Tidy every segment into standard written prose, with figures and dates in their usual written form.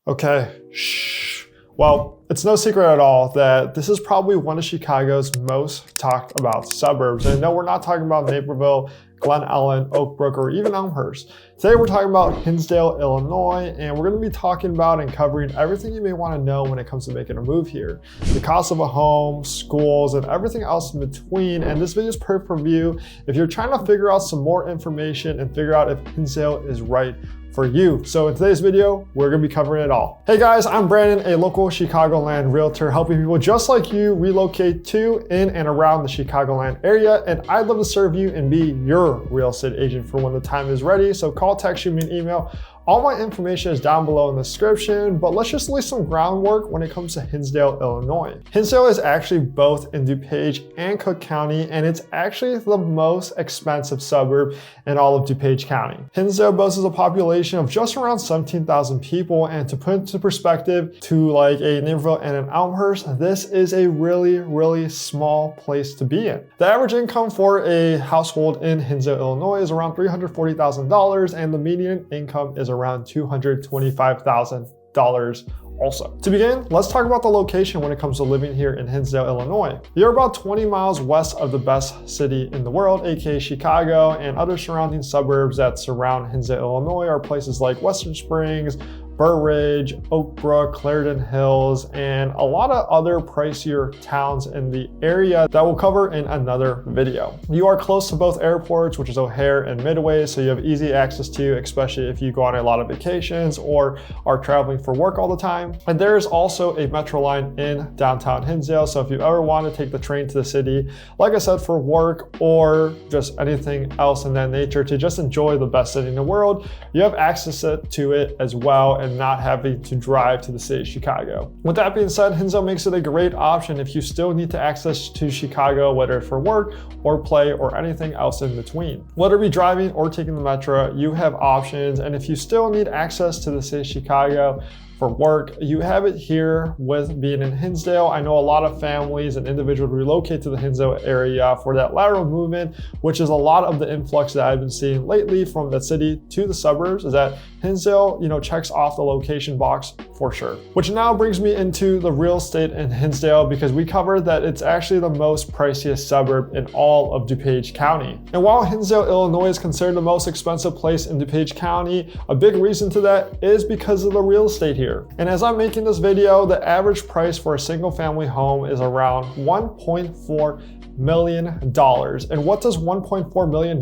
Okay, shh. Well, it's no secret at all that this is probably one of Chicago's most talked about suburbs. And no, we're not talking about Naperville, Glen Ellen, Oak Brook, or even Elmhurst. Today we're talking about Hinsdale, Illinois, and we're going to be talking about and covering everything you may want to know when it comes to making a move here. The cost of a home, schools, and everything else in between. And this video is perfect for you if you're trying to figure out some more information and figure out if Hinsdale is right for you. So in today's video, we're gonna be covering it all. Hey guys, I'm Brandon, a local Chicagoland realtor helping people just like you relocate to, in, and around the Chicagoland area. And I'd love to serve you and be your real estate agent for when the time is ready. So call, text, shoot me an email. All my information is down below in the description, but let's just lay some groundwork when it comes to Hinsdale, Illinois. Hinsdale is actually both in DuPage and Cook County, and it's actually the most expensive suburb in all of DuPage County. Hinsdale boasts a population of just around 17,000 people, and to put into perspective to like a Naperville and an Elmhurst, this is a really small place to be in. The average income for a household in Hinsdale, Illinois is around $340,000, and the median income is around $225,000 also. To begin, let's talk about the location when it comes to living here in Hinsdale, Illinois. You're about 20 miles west of the best city in the world, aka Chicago, and other surrounding suburbs that surround Hinsdale, Illinois are places like Western Springs, Burr Ridge, Oak Brook, Clarendon Hills, and a lot of other pricier towns in the area that we'll cover in another video. You are close to both airports, which is O'Hare and Midway, so you have easy access to, especially if you go on a lot of vacations or are traveling for work all the time. And there is also a metro line in downtown Hinsdale, so if you ever want to take the train to the city, like I said, for work or just anything else in that nature to just enjoy the best city in the world, you have access to it as well, and not having to drive to the city of Chicago. With that being said, Hinsdale makes it a great option if you still need to access to Chicago, whether it's for work or play or anything else in between. Whether it be driving or taking the metro, you have options, and if you still need access to the city of Chicago for work, you have it here with being in Hinsdale. I know a lot of families and individuals relocate to the Hinsdale area for that lateral movement, which is a lot of the influx that I've been seeing lately from the city to the suburbs, is that Hinsdale, checks off the location box for sure. Which now brings me into the real estate in Hinsdale, because we covered that it's actually the most priciest suburb in all of DuPage County. And while Hinsdale, Illinois is considered the most expensive place in DuPage County, a big reason to that is because of the real estate here. And as I'm making this video, the average price for a single family home is around $1.4 million. And what does $1.4 million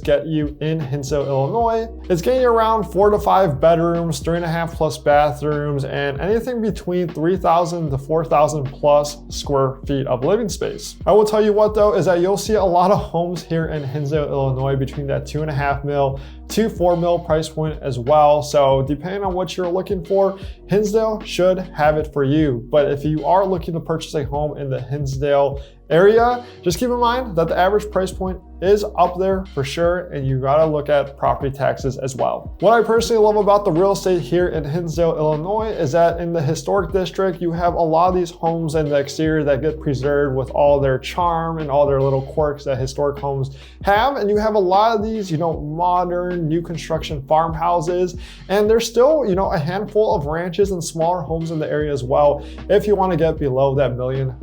get you in Hinsdale, Illinois? It's getting you around 4 to 5 bedrooms, 3.5 plus bathrooms, and anything between 3,000 to 4,000 plus square feet of living space. I will tell you what though, is that you'll see a lot of homes here in Hinsdale, Illinois between that 2.5 mil to 4 mil price point as well. So depending on what you're looking for, Hinsdale should have it for you. But if you are looking to purchase a home in the Hinsdale area, just keep in mind that the average price point is up there for sure, and you gotta look at property taxes as well. What I personally love about the real estate here in Hinsdale, Illinois is that in the historic district, you have a lot of these homes in the exterior that get preserved with all their charm and all their little quirks that historic homes have. And you have a lot of these, modern new construction farmhouses, and there's still, a handful of ranches and smaller homes in the area as well, if you wanna get below that $1 million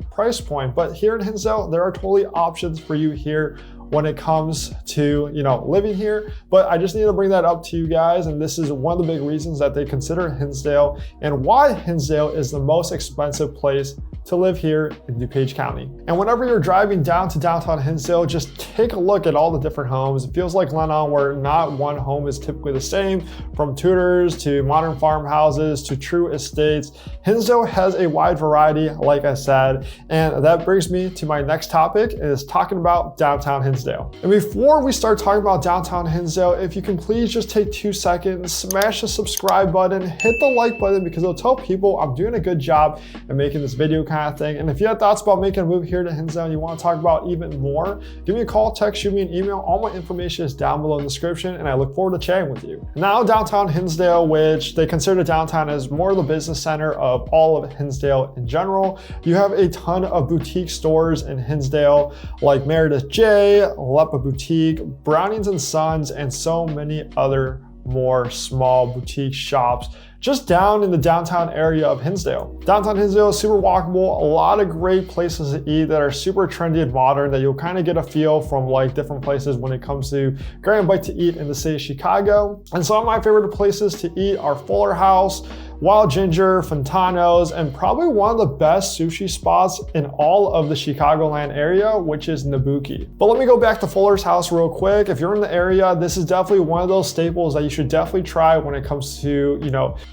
price point. But here in Hinsdale, there are totally options for you here when it comes to living here. But I just need to bring that up to you guys, and this is one of the big reasons that they consider Hinsdale and why Hinsdale is the most expensive place to live here in DuPage County. And whenever you're driving down to downtown Hinsdale, just take a look at all the different homes. It feels like Glen Ellen, where not one home is typically the same, from Tudors to modern farmhouses to true estates. Hinsdale has a wide variety, like I said, and that brings me to my next topic, is talking about downtown Hinsdale. And before we start talking about downtown Hinsdale, if you can please just take 2 seconds, smash the subscribe button, hit the like button, because it'll tell people I'm doing a good job at making this video kind of thing. And if you have thoughts about making a move here to Hinsdale and you want to talk about even more, give me a call, text, shoot me an email. All my information is down below in the description, and I look forward to chatting with you. Now downtown Hinsdale, which they consider downtown as more of the business center of all of Hinsdale in general, you have a ton of boutique stores in Hinsdale like Meredith J, Lepa Boutique, Brownings and Sons, and so many other more small boutique shops just down in the downtown area of Hinsdale. Downtown Hinsdale is super walkable, a lot of great places to eat that are super trendy and modern that you'll kind of get a feel from like different places when it comes to grabbing a bite to eat in the city of Chicago. And some of my favorite places to eat are Fuller House, Wild Ginger, Fontano's, and probably one of the best sushi spots in all of the Chicagoland area, which is Nabuki. But let me go back to Fuller's House real quick. If you're in the area, this is definitely one of those staples that you should definitely try when it comes to,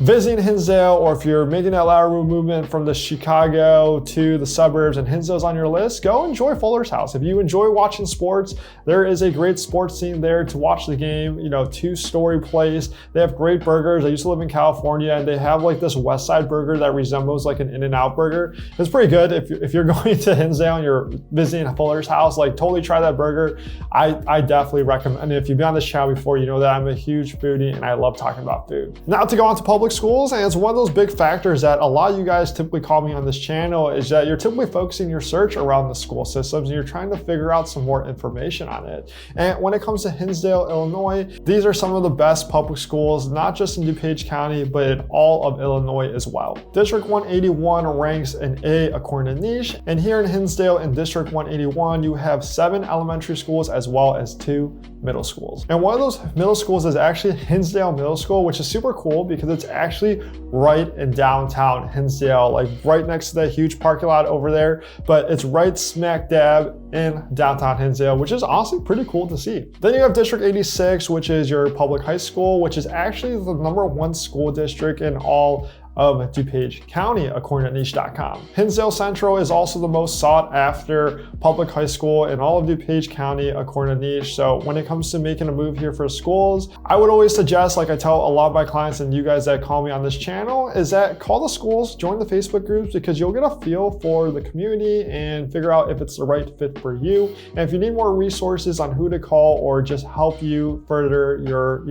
visiting Hinsdale, or if you're making that lateral movement from the Chicago to the suburbs and Hinsdale's on your list, go enjoy Fuller's House. If you enjoy watching sports, there is a great sports scene there to watch the game, two-story place. They have great burgers. I used to live in California, and they have like this West Side burger that resembles like an In-N-Out burger. It's pretty good. If you're going to Hinsdale and you're visiting Fuller's House, like totally try that burger. I definitely recommend. And if you've been on this channel before, you know that I'm a huge foodie and I love talking about food. Now to go on to public schools, and it's one of those big factors that a lot of you guys typically call me on this channel, is that you're typically focusing your search around the school systems and you're trying to figure out some more information on it. And when it comes to Hinsdale, Illinois, these are some of the best public schools, not just in DuPage County, but in all of Illinois as well. District 181 ranks an A according to niche, and here in Hinsdale in District 181, you have 7 elementary schools as well as 2 middle schools. And one of those middle schools is actually Hinsdale Middle School, which is super cool because it's actually right in downtown Hinsdale, like right next to that huge parking lot over there, but it's right smack dab in downtown Hinsdale, which is honestly pretty cool to see. Then you have District 86, which is your public high school, which is actually the #1 school district in all of DuPage County, according to niche.com. Hinsdale Central is also the most sought after public high school in all of DuPage County, according to niche. So when it comes to making a move here for schools, I would always suggest, like I tell a lot of my clients and you guys that call me on this channel, is that call the schools, join the Facebook groups, because you'll get a feel for the community and figure out if it's the right fit for you. And if you need more resources on who to call or just help you further your,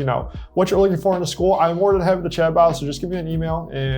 what you're looking for in a school, I'm more than happy to chat about it. So just give me an email and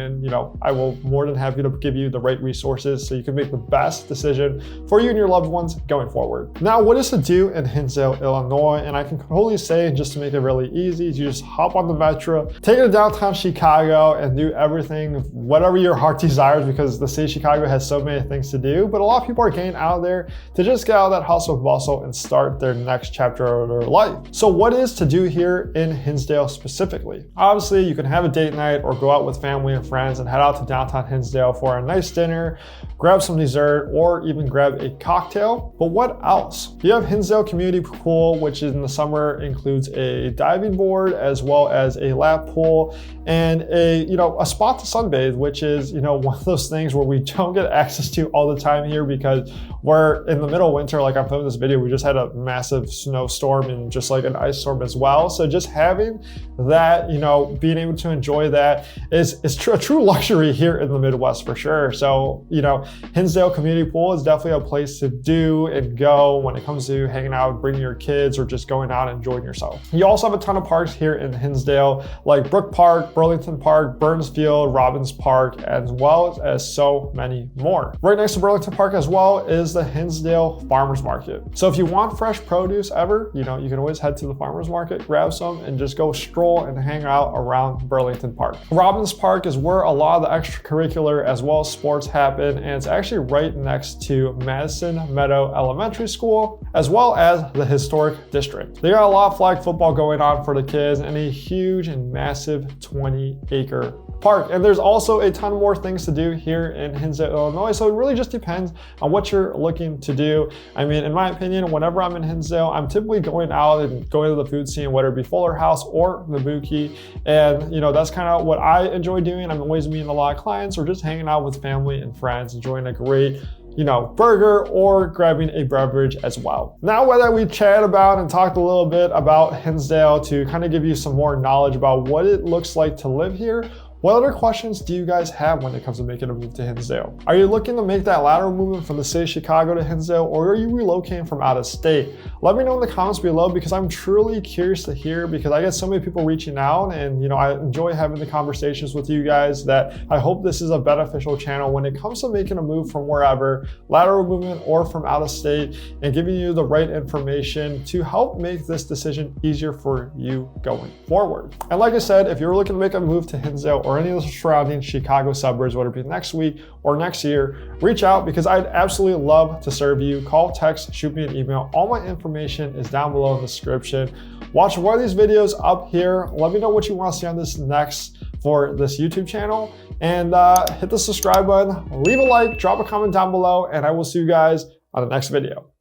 I will more than happy to give you the right resources so you can make the best decision for you and your loved ones going forward. Now, what is to do in Hinsdale, Illinois? And I can totally say, just to make it really easy, you just hop on the metro, take it to downtown Chicago and do everything, whatever your heart desires, because the city of Chicago has so many things to do, but a lot of people are getting out there to just get out of that hustle and bustle and start their next chapter of their life. So what is to do here in Hinsdale specifically? Obviously, you can have a date night or go out with family and friends and head out to downtown Hinsdale for a nice dinner, grab some dessert, or even grab a cocktail. But what else? You have Hinsdale Community Pool, which in the summer includes a diving board as well as a lap pool and a spot to sunbathe, which is one of those things where we don't get access to all the time here because we're in the middle of winter. Like I'm filming this video, we just had a massive snowstorm and just like an ice storm as well. So just having that, being able to enjoy that is a true luxury here in the Midwest for sure. So, Hinsdale Community Pool is definitely a place to do and go when it comes to hanging out, bringing your kids, or just going out and enjoying yourself. You also have a ton of parks here in Hinsdale, like Brook Park, Burlington Park, Burns Field, Robbins Park, as well as so many more. Right next to Burlington Park as well is the Hinsdale Farmers Market. So if you want fresh produce ever, you can always head to the farmers market, grab some, and just go stroll and hang out around Burlington Park. Robbins Park is where a lot of the extracurricular as well as sports happen, and it's actually right next to Madison Meadow Elementary School, as well as the historic district. They got a lot of flag football going on for the kids and a huge and massive 20-acre park. And there's also a ton more things to do here in Hinsdale, Illinois. So it really just depends on what you're looking to do. I mean, in my opinion, whenever I'm in Hinsdale, I'm typically going out and going to the food scene, whether it be Fuller House or Nabuki. And that's kind of what I enjoy doing. I'm always meeting a lot of clients or just hanging out with family and friends, enjoying a great burger or grabbing a beverage as well. Now, whether we chat about and talked a little bit about Hinsdale to kind of give you some more knowledge about what it looks like to live here, what other questions do you guys have when it comes to making a move to Hinsdale? Are you looking to make that lateral movement from the city of Chicago to Hinsdale, or are you relocating from out of state? Let me know in the comments below, because I'm truly curious to hear, because I get so many people reaching out and I enjoy having the conversations with you guys, that I hope this is a beneficial channel when it comes to making a move from wherever, lateral movement or from out of state, and giving you the right information to help make this decision easier for you going forward. And like I said, if you're looking to make a move to Hinsdale or or any of the surrounding Chicago suburbs, whether it be next week or next year, reach out because I'd absolutely love to serve you. Call, text, shoot me an email. All my information is down below in the description. Watch one of these videos up here. Let me know what you want to see on this next for this YouTube channel, and hit the subscribe button, leave a like, drop a comment down below, and I will see you guys on the next video.